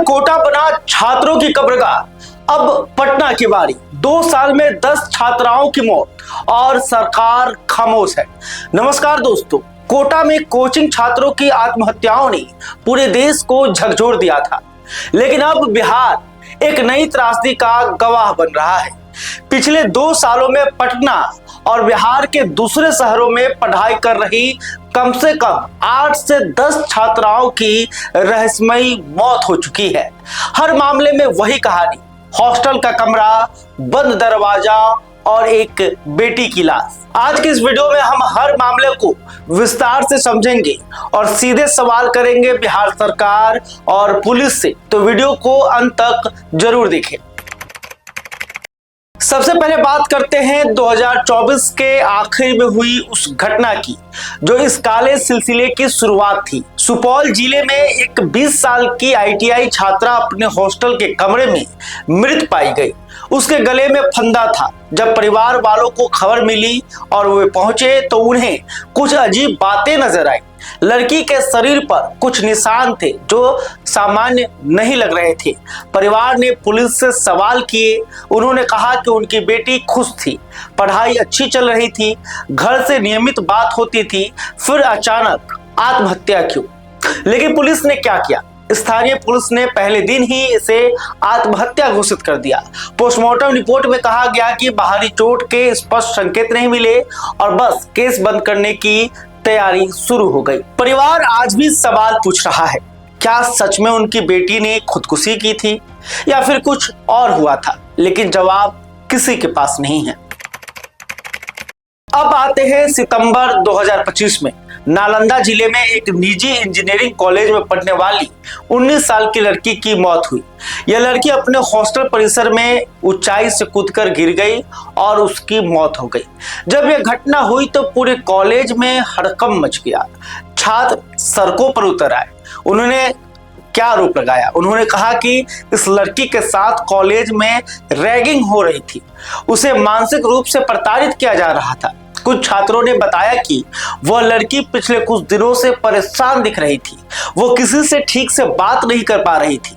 कोटा बना छात्रों की कब्रगाह। अब पटना की बारी। 2 साल में 10 छात्राओं की मौत और सरकार खामोश है। नमस्कार दोस्तों, कोटा में कोचिंग छात्रों की आत्महत्याओं ने पूरे देश को झकझोर दिया था, लेकिन अब बिहार एक नई त्रासदी का गवाह बन रहा है। पिछले 2 सालों में पटना और बिहार के दूसरे शहरों में पढ़ाई कर रही कम से कम 8 से 10 छात्राओं की रहस्यमयी मौत हो चुकी है। हर मामले में वही कहानी, हॉस्टल का कमरा, बंद दरवाजा और एक बेटी की लाश। आज की इस वीडियो में हम हर मामले को विस्तार से समझेंगे और सीधे सवाल करेंगे बिहार सरकार और पुलिस से, तो वीडियो को अंत तक जरूर देखें। सबसे पहले बात करते हैं 2024 के आखिर में हुई उस घटना की जो इस काले सिलसिले की शुरुआत थी। सुपौल जिले में एक 20 साल की ITI छात्रा अपने हॉस्टल के कमरे में मृत पाई गई। उसके गले में फंदा था। जब परिवार वालों को खबर मिली और वे पहुंचे तो उन्हें कुछ अजीब बातें नजर आई। लड़की के शरीर पर कुछ निशान थे जो सामान्य नहीं लग रहे थे। परिवार ने पुलिस से सवाल किए। उन्होंने कहा कि उनकी बेटी खुश थी, पढ़ाई अच्छी चल रही थी, घर से नियमित बात होती थी, फिर अचानक आत्महत्या क्यों? लेकिन पुलिस ने क्या किया? स्थानीय पुलिस ने पहले दिन ही इसे आत्महत्या घोषित कर दिया। पोस्टमार्टम रिपोर्ट में कहा गया कि बाहरी चोट के स्पष्ट संकेत नहीं मिले और बस केस बंद करने की तैयारी शुरू हो गई। परिवार आज भी सवाल पूछ रहा है, क्या सच में उनकी बेटी ने खुदकुशी की थी या फिर कुछ और हुआ था? लेकिन जवाब किसी के पास नहीं है। अब आते हैं सितंबर 2025 में। नालंदा जिले में एक निजी इंजीनियरिंग कॉलेज में पढ़ने वाली 19 साल की लड़की की मौत हुई। यह लड़की अपने हॉस्टल परिसर में ऊंचाई से कूदकर गिर गई और उसकी मौत हो गई। जब यह घटना हुई तो पूरे कॉलेज में हड़कंप मच गया। छात्र सड़कों पर उतर आए। उन्होंने क्या आरोप लगाया? उन्होंने कहा कि इस लड़की के साथ कॉलेज में रैगिंग हो रही थी, उसे मानसिक रूप से प्रताड़ित किया जा रहा था। कुछ छात्रों ने बताया कि वह लड़की पिछले कुछ दिनों से परेशान दिख रही थी। वो किसी से ठीक से बात नहीं कर पा रही थी,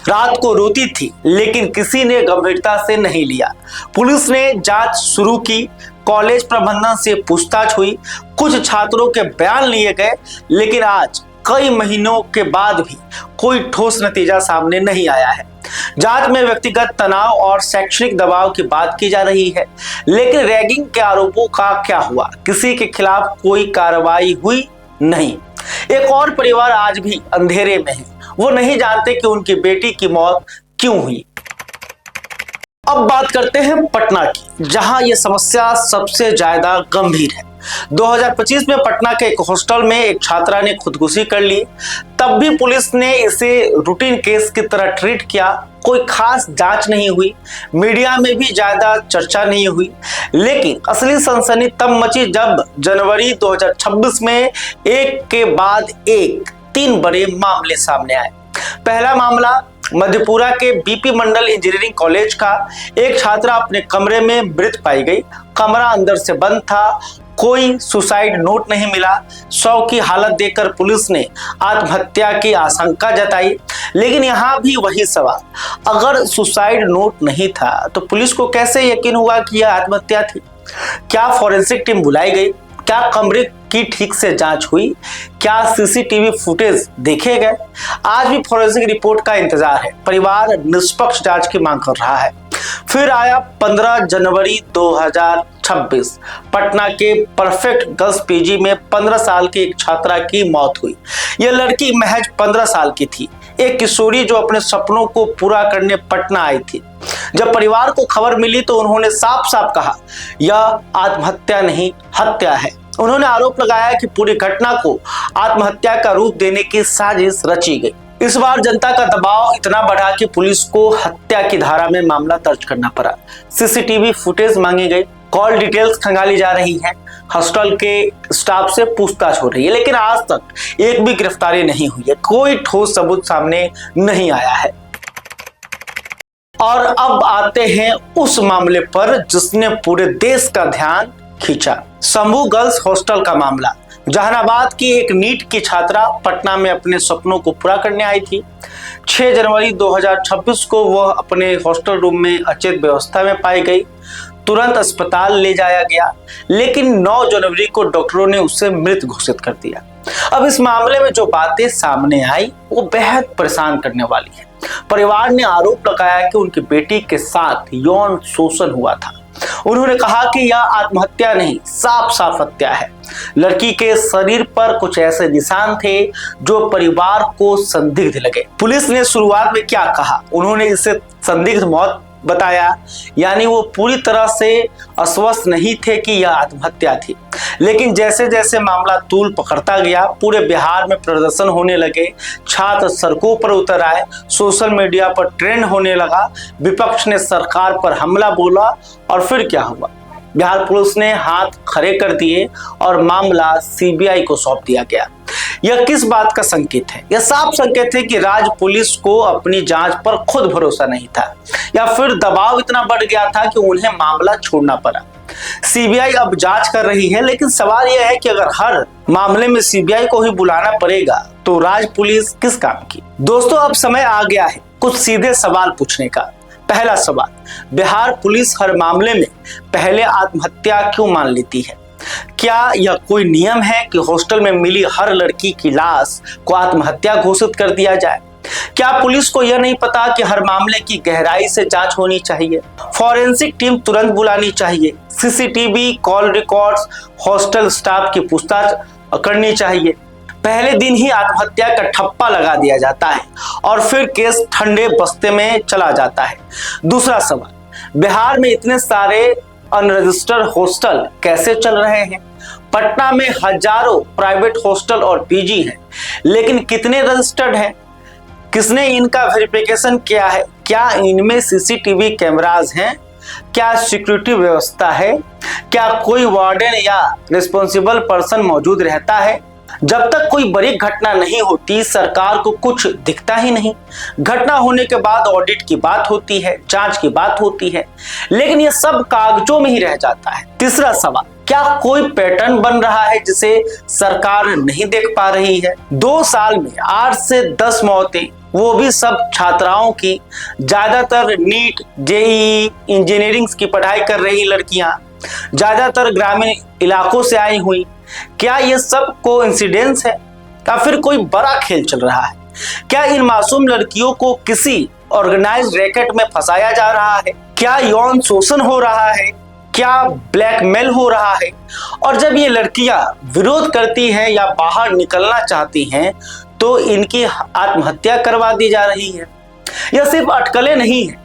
रात को रोती थी, लेकिन किसी ने गंभीरता से नहीं लिया। पुलिस ने जांच शुरू की, कॉलेज प्रबंधन से पूछताछ हुई, कुछ छात्रों के बयान लिए गए, लेकिन आज कई महीनों के बाद भी कोई ठोस नतीजा सामने नहीं आया है। जांच में व्यक्तिगत तनाव और शैक्षणिक दबाव की बात की जा रही है, लेकिन रैगिंग के आरोपों का क्या हुआ? किसी के खिलाफ कोई कार्रवाई हुई नहीं। एक और परिवार आज भी अंधेरे में है। वो नहीं जानते कि उनकी बेटी की मौत क्यों हुई। अब बात करते हैं पटना की, जहां यह समस्या सबसे ज्यादा गंभीर है। 2025 में पटना के एक हॉस्टल में एक छात्रा ने खुदकुशी कर ली। तब भी पुलिस ने इसे रूटीन केस की तरह ट्रीट किया। कोई खास जांच नहीं हुई, मीडिया में भी ज्यादा चर्चा नहीं हुई। लेकिन असली सनसनी तब मची जब जनवरी 2026 में एक के बाद एक 3 बड़े मामले सामने आए। पहला मामला मधेपुरा के BP मंडल इंजीनियरिंग कॉलेज का। एक छात्रा अपने कमरे में मृत पाई गई। कमरा अंदर से बंद था, कोई सुसाइड नोट नहीं मिला। शव की हालत देखकर पुलिस ने आत्महत्या की आशंका जताई। लेकिन यहाँ भी वही सवाल, अगर सुसाइड नोट नहीं था तो पुलिस को कैसे यकीन हुआ कि यह आत्महत्या थी? क्या फॉरेंसिक टीम बुलाई गई? क्या कमरे की ठीक से जांच हुई? क्या CCTV फुटेज देखे गए? आज भी फॉरेंसिक रिपोर्ट का इंतजार है। परिवार निष्पक्ष जांच की मांग कर रहा है। फिर आया 15 जनवरी 2026। पटना के परफेक्ट गर्ल्स PG में 15 साल की एक छात्रा की मौत हुई। यह लड़की महज 15 साल की थी, एक किशोरी जो अपने सपनों को पूरा करने पटना आई थी। जब परिवार को खबर मिली तो उन्होंने साफ साफ कहा, यह आत्महत्या नहीं, हत्या है। उन्होंने आरोप लगाया कि पूरी घटना को आत्महत्या का रूप देने की साजिश रची गई। इस बार जनता का दबाव इतना बढ़ा कि पुलिस को हत्या की धारा में मामला दर्ज करना पड़ा। CCTV फुटेज मांगी गई, कॉल डिटेल्स खंगाली जा रही है, हॉस्टल के स्टाफ से पूछताछ हो रही है, लेकिन आज तक एक भी गिरफ्तारी नहीं हुई है। कोई ठोस सबूत सामने नहीं आया है। और अब आते हैं उस मामले पर जिसने पूरे देश का ध्यान खींचा, शंभू गर्ल्स हॉस्टल का मामला। जहानाबाद की एक नीट की छात्रा पटना में अपने सपनों को पूरा करने आई थी। 6 जनवरी 2026 को वह अपने हॉस्टल रूम में अचेत अवस्था में पाई गई। तुरंत अस्पताल ले जाया गया, लेकिन 9 जनवरी को डॉक्टरों ने उसे मृत घोषित कर दिया। अब इस मामले में जो बातें सामने आई वो बेहद परेशान करने वाली है। परिवार ने आरोप लगाया कि उनकी बेटी के साथ यौन शोषण हुआ था। उन्होंने कहा कि यह आत्महत्या नहीं, साफ साफ हत्या है। लड़की के शरीर पर कुछ ऐसे निशान थे जो परिवार को संदिग्ध लगे। पुलिस ने शुरुआत में क्या कहा, उन्होंने इसे संदिग्ध मौत बताया, यानी वो पूरी तरह से आश्वस्त नहीं थे कि यह आत्महत्या थी। लेकिन जैसे जैसे मामला तूल पकड़ता गया, पूरे बिहार में प्रदर्शन होने लगे, छात्र सड़कों पर उतर आए, सोशल मीडिया पर ट्रेंड होने लगा, विपक्ष ने सरकार पर हमला बोला और फिर क्या हुआ? बिहार पुलिस ने हाथ खड़े कर दिए और मामला सीबीआई को सौंप दिया गया। यह किस बात का संकेत है? यह साफ संकेत है कि राज्य पुलिस को अपनी जांच पर खुद भरोसा नहीं था, या फिर दबाव इतना बढ़ गया था कि उन्हें मामला छोड़ना पड़ा। सीबीआई अब जांच कर रही है, लेकिन सवाल यह है कि अगर हर मामले में सीबीआई को ही बुलाना पड़ेगा तो राज्य पुलिस किस काम की? दोस्तों, अब समय आ गया है कुछ सीधे सवाल पूछने का। पहला सवाल, बिहार पुलिस हर मामले में पहले आत्महत्या क्यों मान लेती है? क्या यह कोई नियम है कि हॉस्टल में मिली हर लड़की की लाश को आत्महत्या घोषित कर दिया जाए? क्या पुलिस को यह नहीं पता कि हर मामले की गहराई से जांच होनी चाहिए? फॉरेंसिक टीम तुरंत बुलानी चाहिए, CCTV call records, hostel staff की पूछताछ करनी चाहिए। पहले दिन ही आत्महत्या का ठप्पा लगा दिया जाता है और फिर केस ठंडे बस्ते में चला जाता है। दूसरा सवाल, बिहार में इतने सारे अनरजिस्टर्ड हॉस्टल कैसे चल रहे हैं? पटना में हजारों प्राइवेट हॉस्टल और पीजी हैं, लेकिन कितने रजिस्टर्ड हैं? किसने इनका वेरिफिकेशन किया है? क्या इनमें सीसीटीवी कैमरास हैं? क्या सिक्योरिटी व्यवस्था है? क्या कोई वार्डन या रिस्पॉन्सिबल पर्सन मौजूद रहता है? जब तक कोई बड़ी घटना नहीं होती, सरकार को कुछ दिखता ही नहीं। घटना होने के बाद ऑडिट की बात होती है, जांच की बात होती है, लेकिन ये सब कागजों में ही रह जाता है। तीसरा सवाल, क्या कोई पैटर्न बन रहा है जिसे सरकार नहीं देख पा रही है? 2 साल में 8 से 10 मौतें, वो भी सब छात्राओं की, ज्यादातर नीट, जेईई, इंजीनियरिंग की पढ़ाई कर रही लड़कियां, ज्यादातर ग्रामीण इलाकों से आई हुई। क्या ये सब कोइंसिडेंस है या फिर कोई बड़ा खेल चल रहा है? क्या इन मासूम लड़कियों को किसी ऑर्गेनाइज्ड रैकेट में फंसाया जा रहा है? क्या यौन शोषण हो रहा है? क्या ब्लैकमेल हो रहा है? और जब ये लड़कियां विरोध करती हैं या बाहर निकलना चाहती हैं तो इनकी आत्महत्या करवा दी जा रही है। यह सिर्फ अटकलें नहीं है।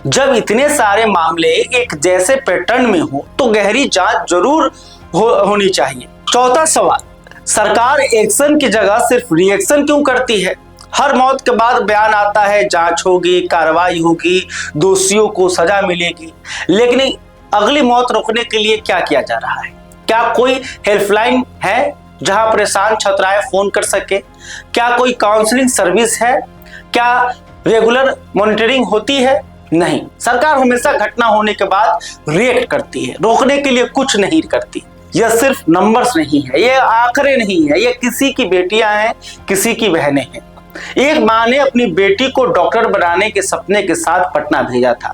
जब इतने सारे मामले एक जैसे पैटर्न में हो तो गहरी जांच जरूर होनी चाहिए। चौथा सवाल, सरकार एक्शन की जगह सिर्फ रिएक्शन क्यों करती है? हर मौत के बाद बयान आता है, जांच होगी, कार्रवाई होगी, दोषियों को सजा मिलेगी, लेकिन अगली मौत रोकने के लिए क्या किया जा रहा है? क्या कोई हेल्पलाइन है जहां परेशान छात्राएं फोन कर सके? क्या कोई काउंसलिंग सर्विस है? क्या रेगुलर मॉनिटरिंग होती है? नहीं, सरकार हमेशा घटना होने के बाद रिएक्ट करती है, रोकने के लिए कुछ नहीं करती। यह सिर्फ नंबर्स नहीं है, ये आंकड़े नहीं है, ये किसी की बेटियां हैं, किसी की बहनें हैं। एक माँ ने अपनी बेटी को डॉक्टर बनाने के सपने के साथ पटना भेजा था,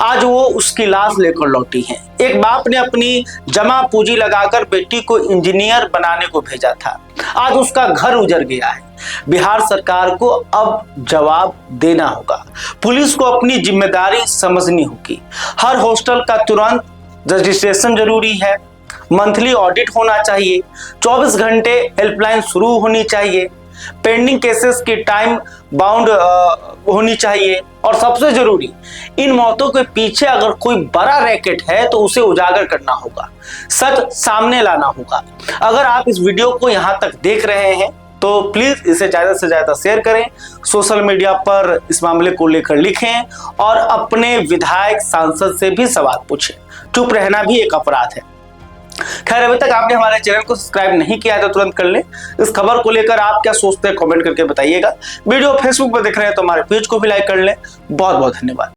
आज वो उसकी लाश लेकर लौटी है। एक बाप ने अपनी जमा पूंजी लगाकर बेटी को इंजीनियर बनाने को भेजा था, आज उसका घर उजड़ गया है। बिहार सरकार को अब जवाब देना होगा, पुलिस को अपनी जिम्मेदारी समझनी होगी। हर हॉस्टल का तुरंत रजिस्ट्रेशन जरूरी है, मंथली ऑडिट होना चाहिए, 24 घंटे हेल्पलाइन शुरू होनी चाहिए, पेंडिंग केसेस की टाइम बाउंड होनी चाहिए, और सबसे जरूरी, इन मौतों के पीछे अगर कोई बड़ा रैकेट है तो उसे उजागर करना होगा, सच सामने लाना होगा। अगर आप इस वीडियो को यहाँ तक देख रहे हैं तो प्लीज इसे ज्यादा से ज्यादा शेयर करें, सोशल मीडिया पर इस मामले को लेकर लिखें और अपने विधायक सांसद से भी सवाल पूछें। चुप रहना भी एक अपराध है। खैर, अभी तक आपने हमारे चैनल को सब्सक्राइब नहीं किया है तो तुरंत कर लें। इस खबर को लेकर आप क्या सोचते हैं कमेंट करके बताइएगा। वीडियो फेसबुक पर देख रहे हैं तो हमारे पेज को भी लाइक कर लें। बहुत बहुत धन्यवाद।